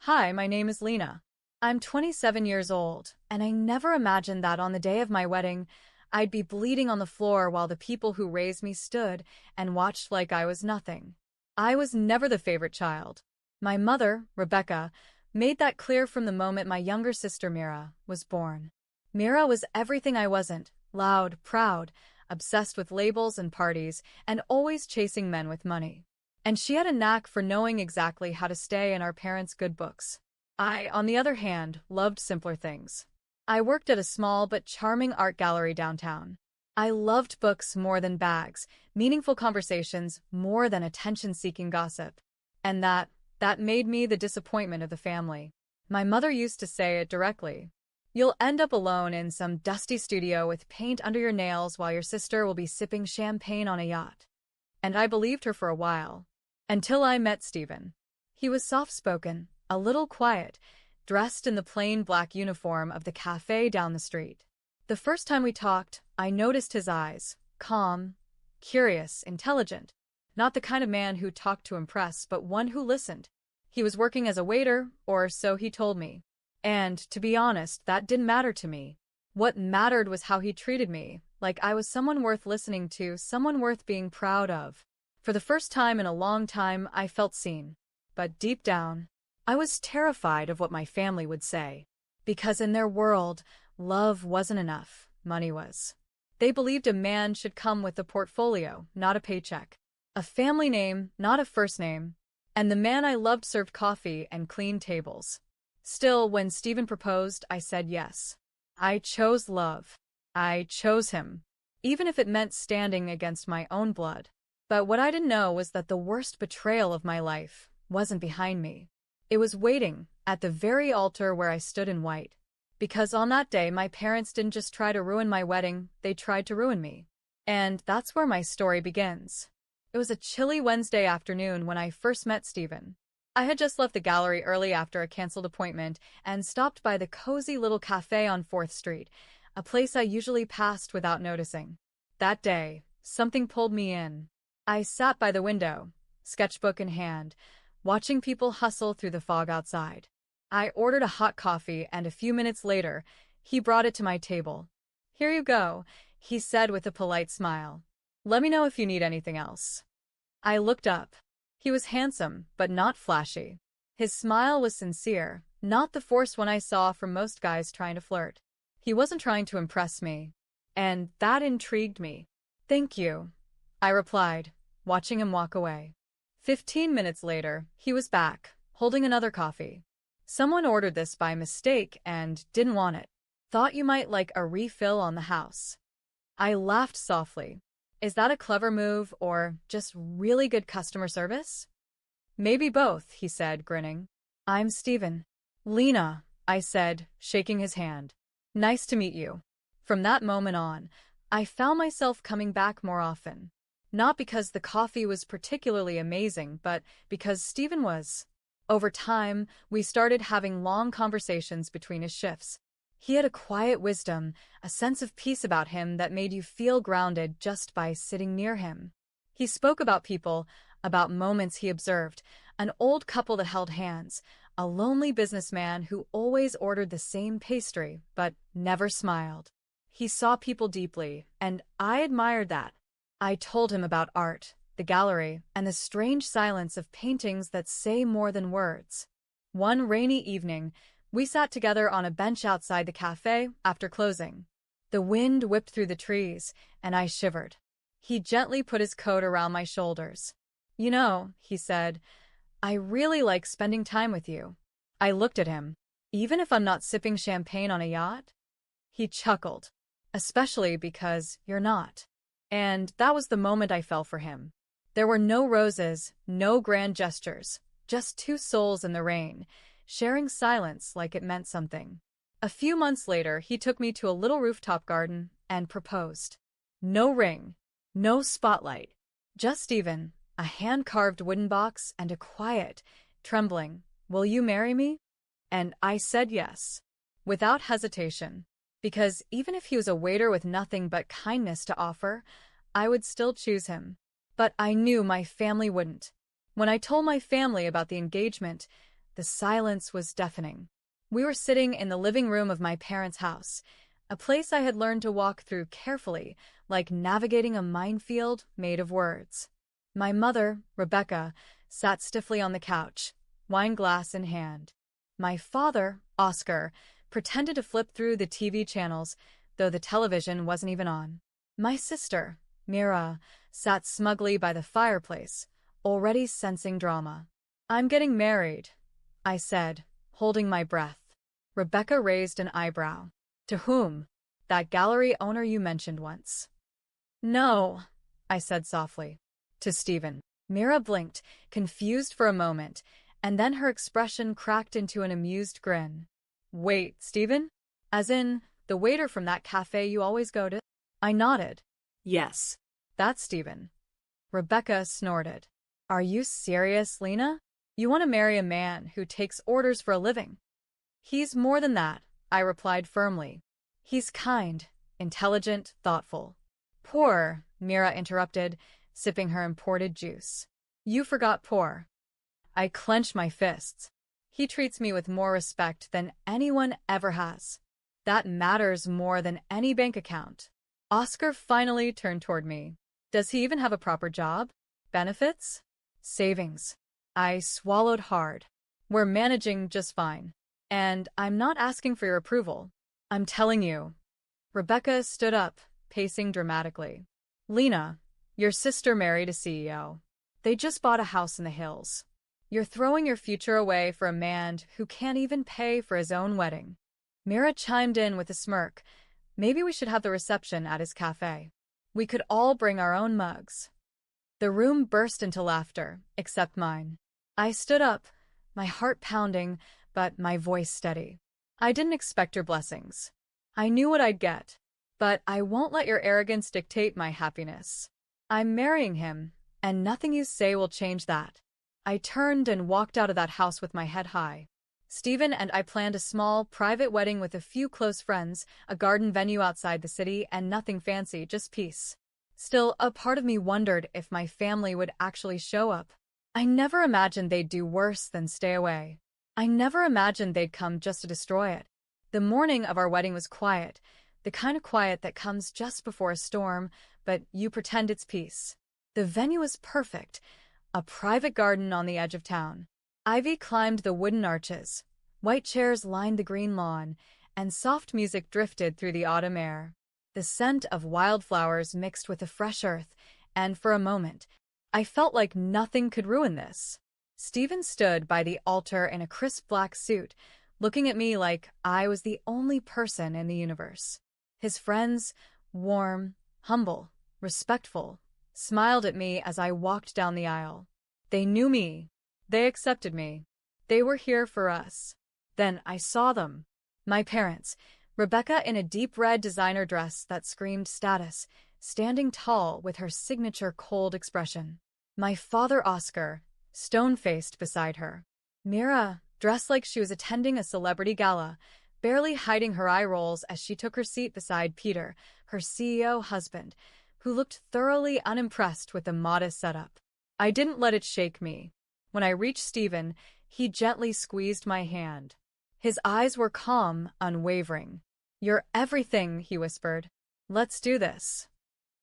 Hi, my name is Lena. I'm 27 years old, and I never imagined that on the day of my wedding, I'd be bleeding on the floor while the people who raised me stood and watched like I was nothing. I was never the favorite child. My mother, Rebecca, made that clear from the moment my younger sister Mira was born. Mira was everything I wasn't: loud, proud, obsessed with labels and parties, and always chasing men with money. And she had a knack for knowing exactly how to stay in our parents' good books. I, on the other hand, loved simpler things. I worked at a small but charming art gallery downtown. I loved books more than bags, meaningful conversations more than attention-seeking gossip. And that made me the disappointment of the family. My mother used to say it directly. You'll end up alone in some dusty studio with paint under your nails while your sister will be sipping champagne on a yacht. And I believed her for a while. Until I met Stephen. He was soft-spoken, a little quiet, dressed in the plain black uniform of the cafe down the street. The first time we talked, I noticed his eyes, calm, curious, intelligent. Not the kind of man who talked to impress, but one who listened. He was working as a waiter, or so he told me. And, to be honest, that didn't matter to me. What mattered was how he treated me, like I was someone worth listening to, someone worth being proud of. For the first time in a long time, I felt seen. But deep down, I was terrified of what my family would say. Because in their world, love wasn't enough, money was. They believed a man should come with a portfolio, not a paycheck. A family name, not a first name. And the man I loved served coffee and cleaned tables. Still, when Stephen proposed, I said yes. I chose love. I chose him. Even if it meant standing against my own blood. But what I didn't know was that the worst betrayal of my life wasn't behind me. It was waiting at the very altar where I stood in white. Because on that day, my parents didn't just try to ruin my wedding, they tried to ruin me. And that's where my story begins. It was a chilly Wednesday afternoon when I first met Stephen. I had just left the gallery early after a canceled appointment and stopped by the cozy little cafe on 4th Street, a place I usually passed without noticing. That day, something pulled me in. I sat by the window, sketchbook in hand, watching people hustle through the fog outside. I ordered a hot coffee, and a few minutes later, he brought it to my table. "Here you go," he said with a polite smile. "Let me know if you need anything else." I looked up. He was handsome, but not flashy. His smile was sincere, not the forced one I saw from most guys trying to flirt. He wasn't trying to impress me. And that intrigued me. "Thank you," I replied, watching him walk away. 15 minutes later, he was back, holding another coffee. "Someone ordered this by mistake and didn't want it. Thought you might like a refill on the house." I laughed softly. Is that a clever move or just really good customer service? "Maybe both," he said, grinning. "I'm Stephen." "Lena," I said, shaking his hand. "Nice to meet you." From that moment on, I found myself coming back more often. Not because the coffee was particularly amazing, but because Stephen was. Over time, we started having long conversations between his shifts. He had a quiet wisdom, a sense of peace about him that made you feel grounded just by sitting near him. He spoke about people, about moments he observed, an old couple that held hands, a lonely businessman who always ordered the same pastry but never smiled. He saw people deeply, and I admired that. I told him about art, the gallery, and the strange silence of paintings that say more than words. One rainy evening, we sat together on a bench outside the cafe after closing. The wind whipped through the trees, and I shivered. He gently put his coat around my shoulders. "You know," he said, "I really like spending time with you." I looked at him. "Even if I'm not sipping champagne on a yacht?" He chuckled. "Especially because you're not." And that was the moment I fell for him. There were no roses, no grand gestures, just two souls in the rain, sharing silence like it meant something. A few months later, he took me to a little rooftop garden and proposed. No ring, no spotlight, just Stephen, a hand-carved wooden box, and a quiet, trembling, "Will you marry me?" And I said yes, without hesitation. Because even if he was a waiter with nothing but kindness to offer, I would still choose him. But I knew my family wouldn't. When I told my family about the engagement, The silence was deafening. We were sitting in the living room of my parents' house, a place I had learned to walk through carefully, like navigating a minefield made of words. My mother, Rebecca, sat stiffly on the couch, wine glass in hand. My father, Oscar, pretended to flip through the TV channels, though the television wasn't even on. My sister, Mira, sat smugly by the fireplace, already sensing drama. "I'm getting married," I said, holding my breath. Rebecca raised an eyebrow. "To whom?" "That gallery owner you mentioned once." "No," I said softly. "To Stephen." Mira blinked, confused for a moment, and then her expression cracked into an amused grin. "Wait, Stephen? As in, the waiter from that cafe you always go to?" I nodded. "Yes, that's Stephen." Rebecca snorted. "Are you serious, Lena? You want to marry a man who takes orders for a living?" "He's more than that," I replied firmly. "He's kind, intelligent, thoughtful." "Poor," Mira interrupted, sipping her imported juice. "You forgot poor." I clenched my fists. "He treats me with more respect than anyone ever has. That matters more than any bank account." Oscar finally turned toward me. "Does he even have a proper job? Benefits? Savings?" I swallowed hard. "We're managing just fine. And I'm not asking for your approval. I'm telling you." Rebecca stood up, pacing dramatically. "Lena, your sister married a CEO. They just bought a house in the hills. You're throwing your future away for a man who can't even pay for his own wedding." Mira chimed in with a smirk. "Maybe we should have the reception at his cafe. We could all bring our own mugs." The room burst into laughter, except mine. I stood up, my heart pounding, but my voice steady. "I didn't expect your blessings. I knew what I'd get. But I won't let your arrogance dictate my happiness. I'm marrying him, and nothing you say will change that." I turned and walked out of that house with my head high. Stephen and I planned a small, private wedding with a few close friends, a garden venue outside the city, and nothing fancy, just peace. Still, a part of me wondered if my family would actually show up. I never imagined they'd do worse than stay away. I never imagined they'd come just to destroy it. The morning of our wedding was quiet, the kind of quiet that comes just before a storm, but you pretend it's peace. The venue was perfect, a private garden on the edge of town. Ivy climbed the wooden arches, white chairs lined the green lawn, and soft music drifted through the autumn air. The scent of wildflowers mixed with the fresh earth, and for a moment, I felt like nothing could ruin this. Stephen stood by the altar in a crisp black suit, looking at me like I was the only person in the universe. His friends, warm, humble, respectful, smiled at me as I walked down the aisle. They knew me. They accepted me. They were here for us. Then I saw them. My parents, Rebecca in a deep red designer dress that screamed status, standing tall with her signature cold expression. My father, Oscar, stone-faced beside her. Mira, dressed like she was attending a celebrity gala, barely hiding her eye rolls as she took her seat beside Peter, her CEO husband, who looked thoroughly unimpressed with the modest setup. I didn't let it shake me. When I reached Stephen, he gently squeezed my hand. His eyes were calm, unwavering. "You're everything," he whispered. "Let's do this."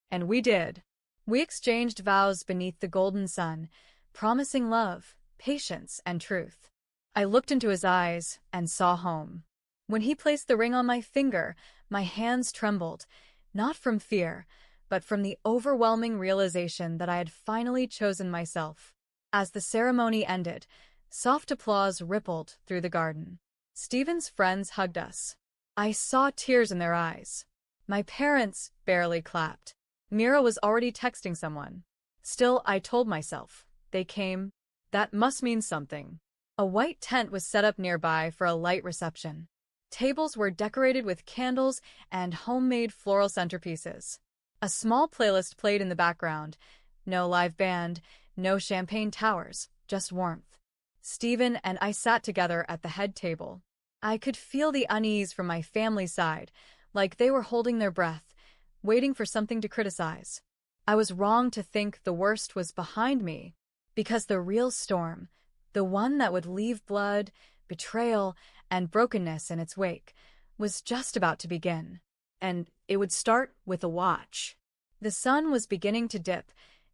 And we did. We exchanged vows beneath the golden sun, promising love, patience, and truth. I looked into his eyes and saw home. When he placed the ring on my finger, my hands trembled, not from fear, but from the overwhelming realization that I had finally chosen myself. As the ceremony ended, soft applause rippled through the garden. Stephen's friends hugged us. I saw tears in their eyes. My parents barely clapped. Mira was already texting someone. Still, I told myself, they came. That must mean something. A white tent was set up nearby for a light reception. Tables were decorated with candles and homemade floral centerpieces. A small playlist played in the background. No live band, no champagne towers, just warmth. Stephen and I sat together at the head table. I could feel the unease from my family's side, like they were holding their breath, waiting for something to criticize. I was wrong to think the worst was behind me, because the real storm, the one that would leave blood, betrayal, and brokenness in its wake, was just about to begin. And it would start with a watch. The sun was beginning to dip,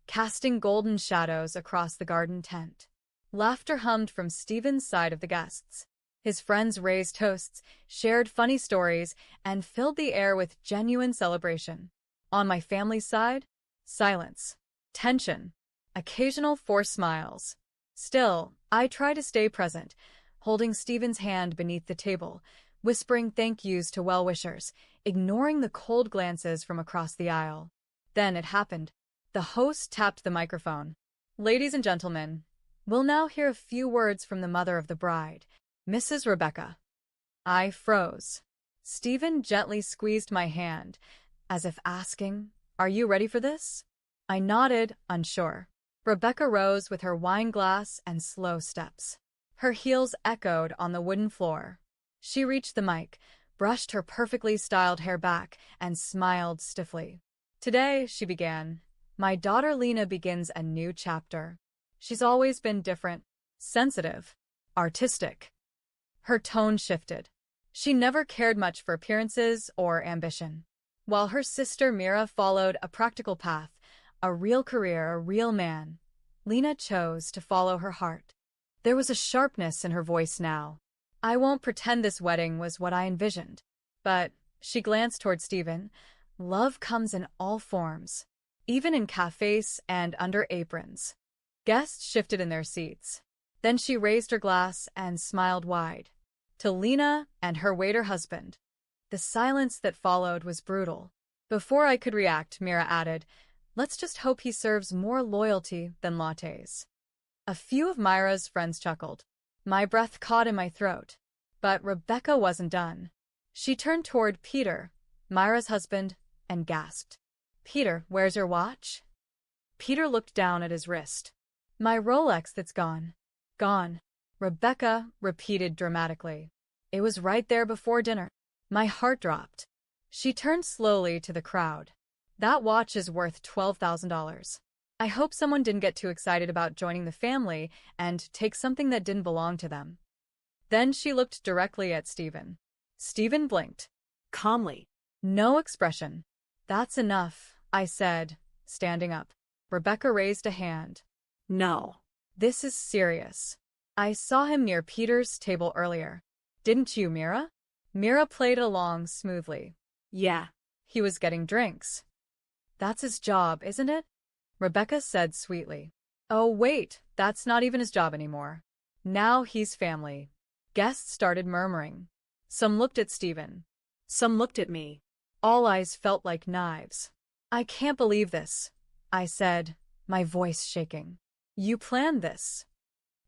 casting golden shadows across the garden tent. Laughter hummed from Stephen's side of the guests. His friends raised toasts, shared funny stories, and filled the air with genuine celebration. On my family's side, silence, tension, occasional forced smiles. Still, I try to stay present, holding Stephen's hand beneath the table, whispering thank yous to well-wishers, ignoring the cold glances from across the aisle. Then it happened. The host tapped the microphone. "Ladies and gentlemen, we'll now hear a few words from the mother of the bride, Mrs. Rebecca." I froze. Stephen gently squeezed my hand, as if asking, "Are you ready for this?" I nodded, unsure. Rebecca rose with her wine glass and slow steps. Her heels echoed on the wooden floor. She reached the mic, brushed her perfectly styled hair back, and smiled stiffly. "Today," she began, "my daughter Lena begins a new chapter. She's always been different, sensitive, artistic." Her tone shifted. She never cared much for appearances or ambition. While her sister Mira followed a practical path, a real career, a real man, Lena chose to follow her heart. There was a sharpness in her voice now. "I won't pretend this wedding was what I envisioned. But," she glanced toward Stephen, "love comes in all forms, even in cafes and under aprons." Guests shifted in their seats. Then she raised her glass and smiled wide. "To Lena and her waiter husband." The silence that followed was brutal. Before I could react, Mira added, "Let's just hope he serves more loyalty than lattes." A few of Myra's friends chuckled. My breath caught in my throat. But Rebecca wasn't done. She turned toward Peter, Myra's husband, and gasped, "Peter, where's your watch?" Peter looked down at his wrist. "My Rolex that's gone." "Gone," Rebecca repeated dramatically. "It was right there before dinner." My heart dropped. She turned slowly to the crowd. "That watch is worth $12,000. I hope someone didn't get too excited about joining the family and take something that didn't belong to them." Then she looked directly at Stephen. Stephen blinked. Calmly. No expression. "That's enough," I said, standing up. Rebecca raised a hand. "No. "This is serious. I saw him near Peter's table earlier. Didn't you, Mira?" Mira played along smoothly. Yeah." "He was getting drinks." "That's his job, isn't it?" Rebecca said sweetly. "Oh, wait, that's not even his job anymore. Now he's family." Guests started murmuring. Some looked at Stephen. Some looked at me. All eyes felt like knives. "I can't believe this," I said, my voice shaking. "You planned this."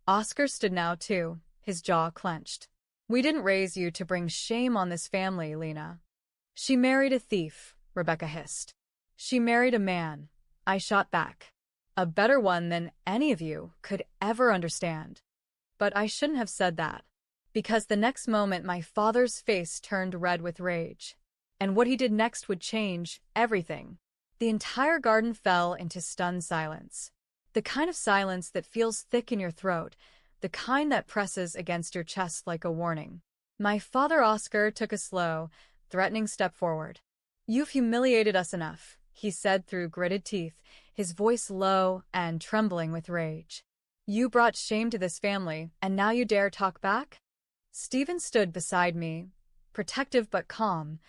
Oscar stood now too, his jaw clenched. "We didn't raise you to bring shame on this family, Lena." "She married a thief," Rebecca hissed. "She married a man," I shot back. "A better one than any of you could ever understand." But I shouldn't have said that. Because the next moment my father's face turned red with rage. And what he did next would change everything. The entire garden fell into stunned silence. The kind of silence that feels thick in your throat, the kind that presses against your chest like a warning. My father Oscar took a slow, threatening step forward. "You've humiliated us enough," he said through gritted teeth, his voice low and trembling with rage. "You brought shame to this family, and now you dare talk back?" Stephen stood beside me, protective but calm,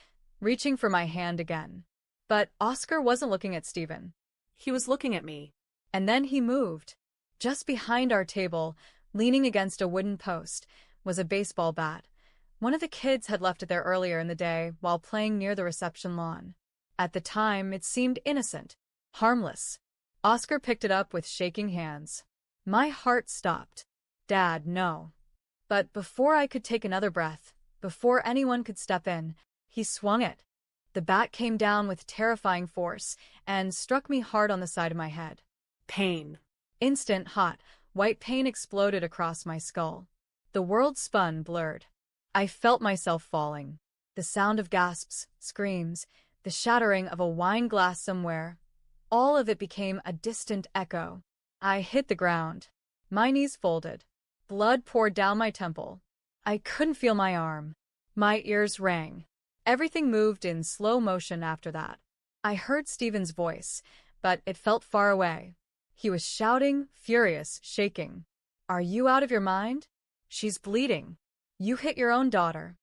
reaching for my hand again. But Oscar wasn't looking at Stephen. He was looking at me. And then he moved. Just behind our table, leaning against a wooden post, was a baseball bat. One of the kids had left it there earlier in the day while playing near the reception lawn. At the time, it seemed innocent, harmless. Oscar picked it up with shaking hands. My heart stopped. "Dad, no." But before I could take another breath, before anyone could step in, he swung it. The bat came down with terrifying force and struck me hard on the side of my head. Pain. Instant, hot, white pain exploded across my skull. The world spun, blurred. I felt myself falling. The sound of gasps, screams, the shattering of a wine glass somewhere. All of it became a distant echo. I hit the ground. My knees folded. Blood poured down my temple. I couldn't feel my arm. My ears rang. Everything moved in slow motion after that. I heard Stephen's voice, but it felt far away. He was shouting, furious, shaking. "Are you out of your mind? She's bleeding. You hit your own daughter."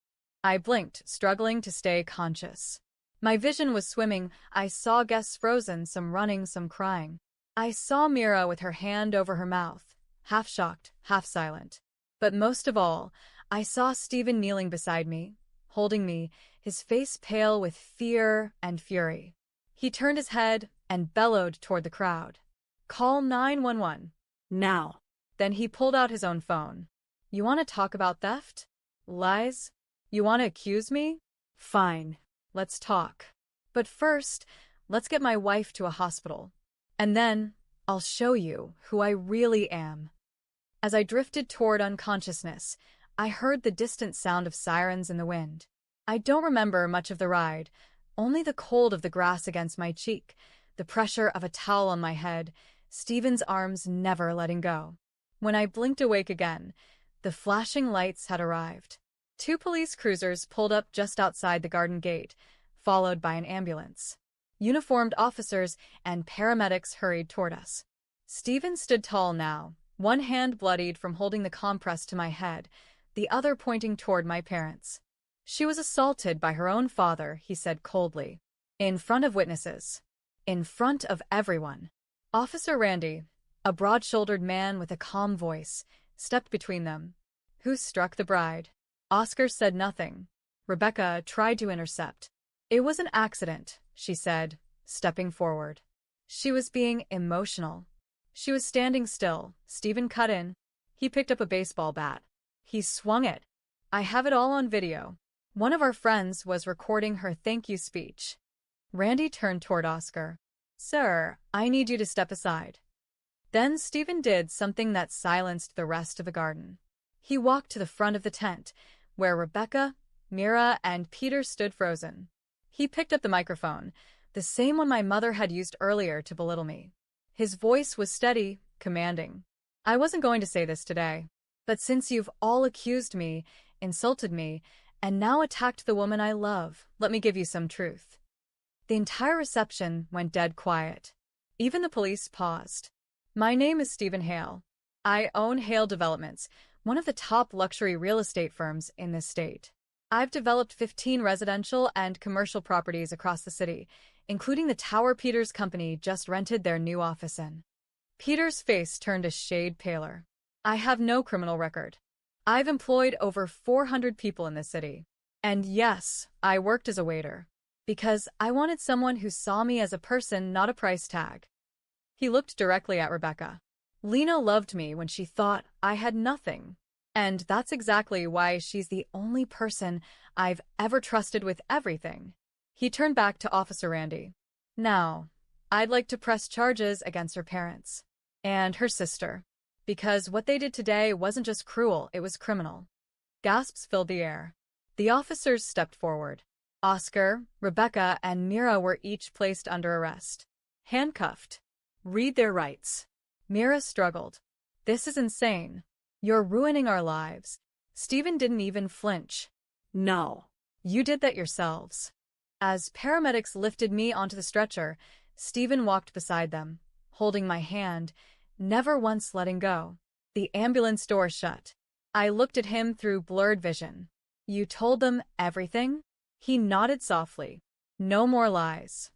I blinked, struggling to stay conscious. My vision was swimming. I saw guests frozen, some running, some crying. I saw Mira with her hand over her mouth, half shocked, half silent. But most of all, I saw Stephen kneeling beside me, holding me, his face pale with fear and fury. He turned his head and bellowed toward the crowd. "Call 911. Now. Then he pulled out his own phone. "You want to talk about theft? Lies? You want to accuse me? Fine. Let's talk. But first, let's get my wife to a hospital. And then, I'll show you who I really am." As I drifted toward unconsciousness, I heard the distant sound of sirens in the wind. I don't remember much of the ride, only the cold of the grass against my cheek, the pressure of a towel on my head, Stephen's arms never letting go. When I blinked awake again, the flashing lights had arrived. 2 police cruisers pulled up just outside the garden gate, followed by an ambulance. Uniformed officers and paramedics hurried toward us. Stephen stood tall now, one hand bloodied from holding the compress to my head, the other pointing toward my parents. "She was assaulted by her own father," he said coldly. "In front of witnesses. In front of everyone." Officer Randy, a broad-shouldered man with a calm voice, stepped between them. "Who struck the bride?" Oscar said nothing. Rebecca tried to intercept. "It was an accident," she said, stepping forward. She was being emotional. She was standing still. Stephen cut in. He picked up a baseball bat. He swung it. "I have it all on video. One of our friends was recording her thank you speech." Randy turned toward Oscar. "Sir, I need you to step aside." Then Stephen did something that silenced the rest of the garden. He walked to the front of the tent, where Rebecca, Mira, and Peter stood frozen. He picked up the microphone, the same one my mother had used earlier to belittle me. His voice was steady, commanding. "I wasn't going to say this today, but since you've all accused me, insulted me, and now attacked the woman I love, let me give you some truth." The entire reception went dead quiet. Even the police paused. "My name is Stephen Hale. I own Hale Developments, one of the top luxury real estate firms in this state. I've developed 15 residential and commercial properties across the city, including the tower Peter's company just rented their new office in." Peter's face turned a shade paler. "I have no criminal record. I've employed over 400 people in this city. And yes, I worked as a waiter. Because I wanted someone who saw me as a person, not a price tag." He looked directly at Rebecca. "Lena loved me when she thought I had nothing. And that's exactly why she's the only person I've ever trusted with everything." He turned back to Officer Randy. "Now, I'd like to press charges against her parents. And her sister. Because what they did today wasn't just cruel, it was criminal." Gasps filled the air. The officers stepped forward. Oscar, Rebecca, and Mira were each placed under arrest. Handcuffed. Read their rights. Mira struggled. "This is insane. You're ruining our lives." Stephen didn't even flinch. No. "You did that yourselves." As paramedics lifted me onto the stretcher, Stephen walked beside them, holding my hand, never once letting go. The ambulance door shut. I looked at him through blurred vision. "You told them everything?" He nodded softly. "No more lies."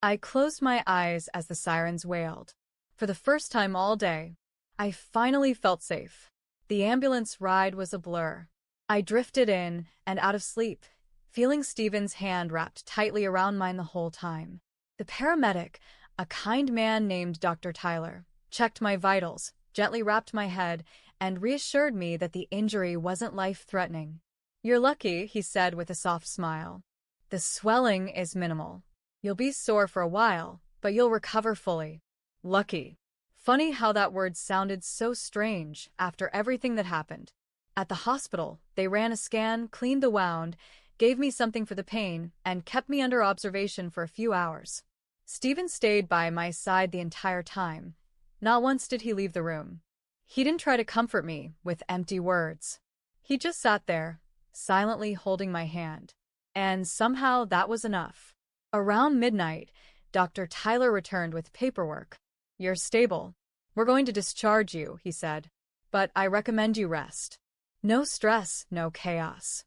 I closed my eyes as the sirens wailed. For the first time all day, I finally felt safe. The ambulance ride was a blur. I drifted in and out of sleep, feeling Stephen's hand wrapped tightly around mine the whole time. The paramedic, a kind man named Dr. Tyler, checked my vitals, gently wrapped my head, and reassured me that the injury wasn't life-threatening. "You're lucky," he said with a soft smile. "The swelling is minimal. You'll be sore for a while, but you'll recover fully." Lucky. Funny how that word sounded so strange after everything that happened. At the hospital, they ran a scan, cleaned the wound, gave me something for the pain, and kept me under observation for a few hours. Stephen stayed by my side the entire time. Not once did he leave the room. He didn't try to comfort me with empty words. He just sat there, silently holding my hand. And somehow that was enough. Around midnight, Dr. Tyler returned with paperwork. "You're stable. We're going to discharge you," he said. "But I recommend you rest. No stress, no chaos."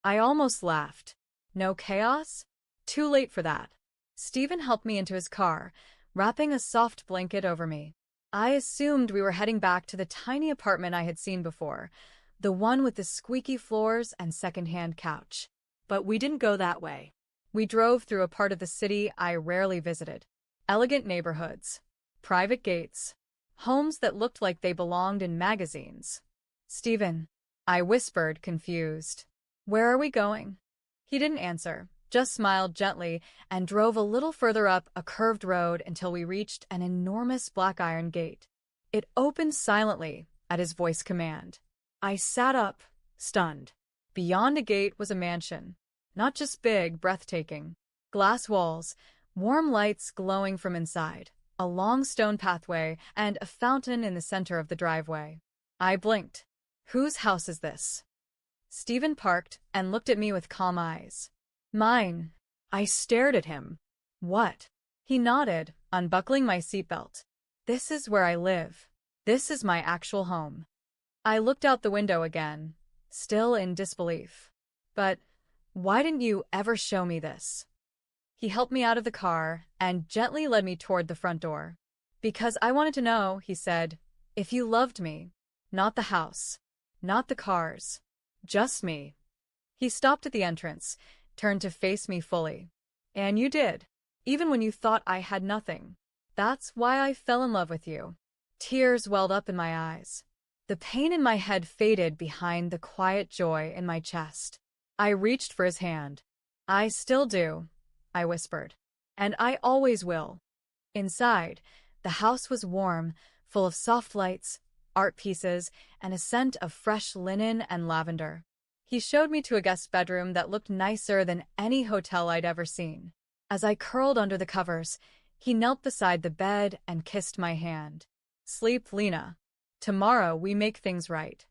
I almost laughed. No chaos? Too late for that. Stephen helped me into his car, wrapping a soft blanket over me. I assumed we were heading back to the tiny apartment I had seen before, the one with the squeaky floors and second-hand couch. But we didn't go that way. We drove through a part of the city I rarely visited. Elegant neighborhoods, private gates, homes that looked like they belonged in magazines. "Stephen," I whispered, confused. "Where are we going?" He didn't answer, just smiled gently and drove a little further up a curved road until we reached an enormous black iron gate. It opened silently at his voice command. I sat up, stunned. Beyond the gate was a mansion. Not just big, breathtaking. Glass walls, warm lights glowing from inside, a long stone pathway, and a fountain in the center of the driveway. I blinked. "Whose house is this?" Stephen parked and looked at me with calm eyes. "Mine." I stared at him. "What?" He nodded, unbuckling my seatbelt. "This is where I live. This is my actual home." I looked out the window again, still in disbelief. "But why didn't you ever show me this?" He helped me out of the car and gently led me toward the front door. "Because I wanted to know," he said, "if you loved me. Not the house. Not the cars. Just me." He stopped at the entrance, turned to face me fully. "And you did, even when you thought I had nothing. That's why I fell in love with you." Tears welled up in my eyes. The pain in my head faded behind the quiet joy in my chest. I reached for his hand. "I still do," I whispered. "And I always will." Inside, the house was warm, full of soft lights, art pieces, and a scent of fresh linen and lavender. He showed me to a guest bedroom that looked nicer than any hotel I'd ever seen. As I curled under the covers, he knelt beside the bed and kissed my hand. "Sleep, Lena. Tomorrow we make things right."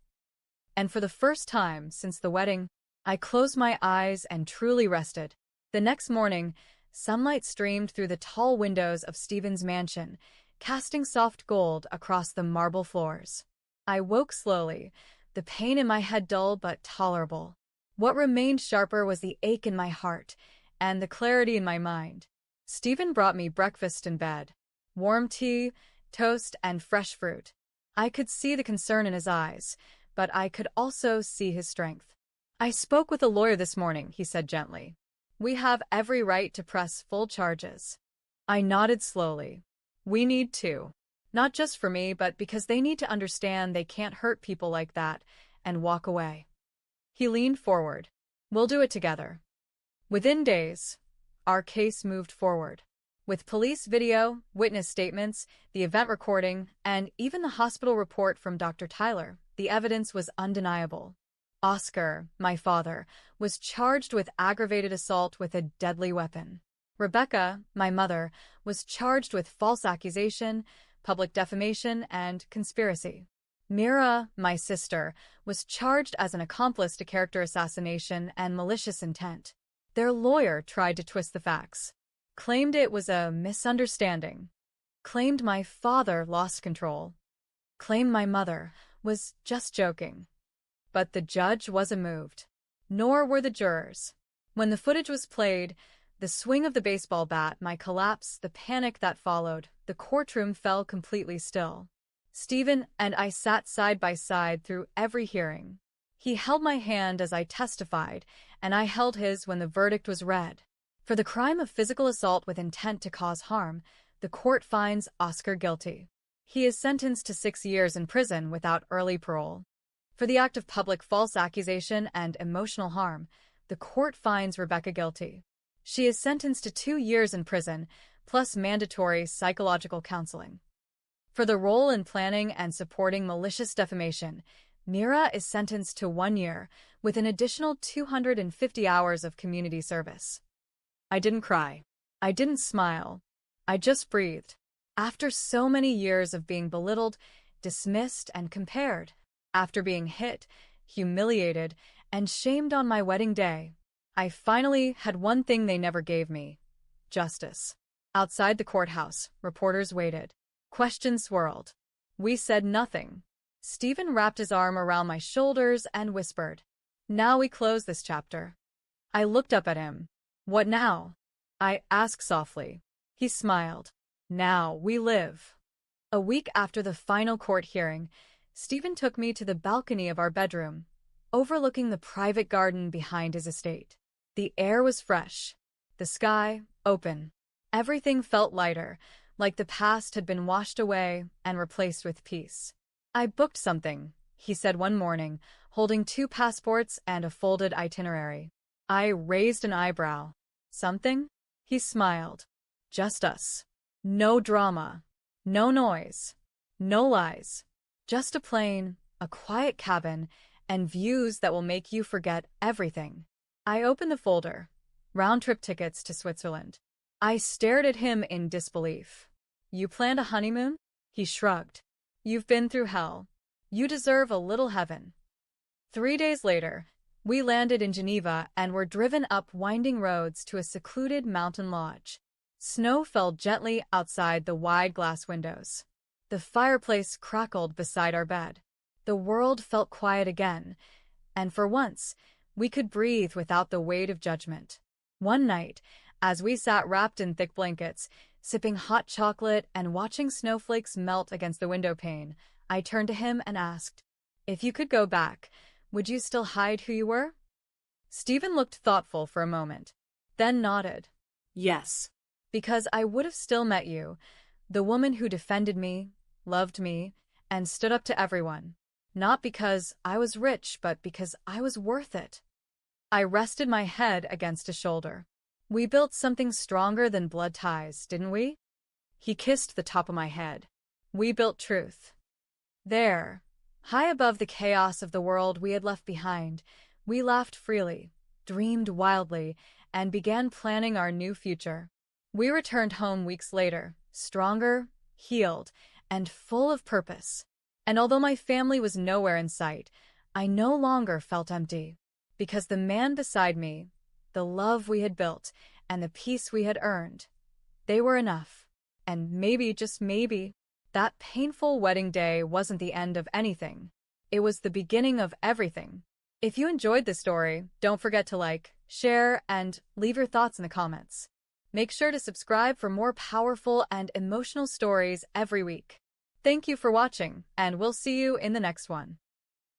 And for the first time since the wedding, I closed my eyes and truly rested. The next morning, sunlight streamed through the tall windows of Stephen's mansion, casting soft gold across the marble floors. I woke slowly, the pain in my head dull but tolerable. What remained sharper was the ache in my heart and the clarity in my mind. Stephen brought me breakfast in bed. Warm tea, toast, and fresh fruit. I could see the concern in his eyes, but I could also see his strength. "I spoke with a lawyer this morning," he said gently. "We have every right to press full charges." I nodded slowly. "We need to. Not just for me, but because they need to understand they can't hurt people like that and walk away." He leaned forward. "We'll do it together." Within days, our case moved forward. With police video, witness statements, the event recording, and even the hospital report from Dr. Tyler, the evidence was undeniable. Oscar, my father, was charged with aggravated assault with a deadly weapon. Rebecca, my mother, was charged with false accusation, public defamation, and conspiracy. Mira, my sister, was charged as an accomplice to character assassination and malicious intent. Their lawyer tried to twist the facts, claimed it was a misunderstanding, claimed my father lost control, claimed my mother was just joking. But the judge wasn't moved, nor were the jurors. When the footage was played, the swing of the baseball bat, my collapse, the panic that followed, the courtroom fell completely still. Stephen and I sat side by side through every hearing. He held my hand as I testified, and I held his when the verdict was read. For the crime of physical assault with intent to cause harm, the court finds Oscar guilty. He is sentenced to 6 years in prison without early parole. For the act of public false accusation and emotional harm, the court finds Rebecca guilty. She is sentenced to 2 years in prison, plus mandatory psychological counseling. For the role in planning and supporting malicious defamation, Mira is sentenced to 1 year, with an additional 250 hours of community service. I didn't cry. I didn't smile. I just breathed. After so many years of being belittled, dismissed and compared. After being hit, humiliated, and shamed on my wedding day, I finally had one thing they never gave me: justice. Outside the courthouse, reporters waited. Questions swirled. We said nothing. Stephen wrapped his arm around my shoulders and whispered, "Now we close this chapter." I looked up at him. "What now?" I asked softly. He smiled. "Now we live." A week after the final court hearing, Stephen took me to the balcony of our bedroom, overlooking the private garden behind his estate. The air was fresh, the sky open. Everything felt lighter, like the past had been washed away and replaced with peace. "I booked something," he said one morning, holding 2 passports and a folded itinerary. I raised an eyebrow. "Something?" He smiled. "Just us. No drama. No noise. No lies. Just a quiet cabin, and views that will make you forget everything." I opened the folder. Round-trip tickets to Switzerland. I stared at him in disbelief. "You planned a honeymoon?" He shrugged. "You've been through hell. You deserve a little heaven." 3 days later, we landed in Geneva and were driven up winding roads to a secluded mountain lodge. Snow fell gently outside the wide glass windows. The fireplace crackled beside our bed. The world felt quiet again, and for once, we could breathe without the weight of judgment. One night, as we sat wrapped in thick blankets, sipping hot chocolate and watching snowflakes melt against the window pane, I turned to him and asked, "If you could go back, would you still hide who you were?" Stephen looked thoughtful for a moment, then nodded. Yes. "Because I would have still met you, the woman who defended me, loved me, and stood up to everyone. Not because I was rich, but because I was worth it." I rested my head against his shoulder. "We built something stronger than blood ties, didn't we?" He kissed the top of my head. "We built truth." There, high above the chaos of the world we had left behind, we laughed freely, dreamed wildly, and began planning our new future. We returned home weeks later, stronger, healed, and full of purpose. And although my family was nowhere in sight, I no longer felt empty, because the man beside me, the love we had built, and the peace we had earned, they were enough. And maybe, just maybe, that painful wedding day wasn't the end of anything. It was the beginning of everything. If you enjoyed this story, don't forget to like, share, and leave your thoughts in the comments. Make sure to subscribe for more powerful and emotional stories every week. Thank you for watching, and we'll see you in the next one.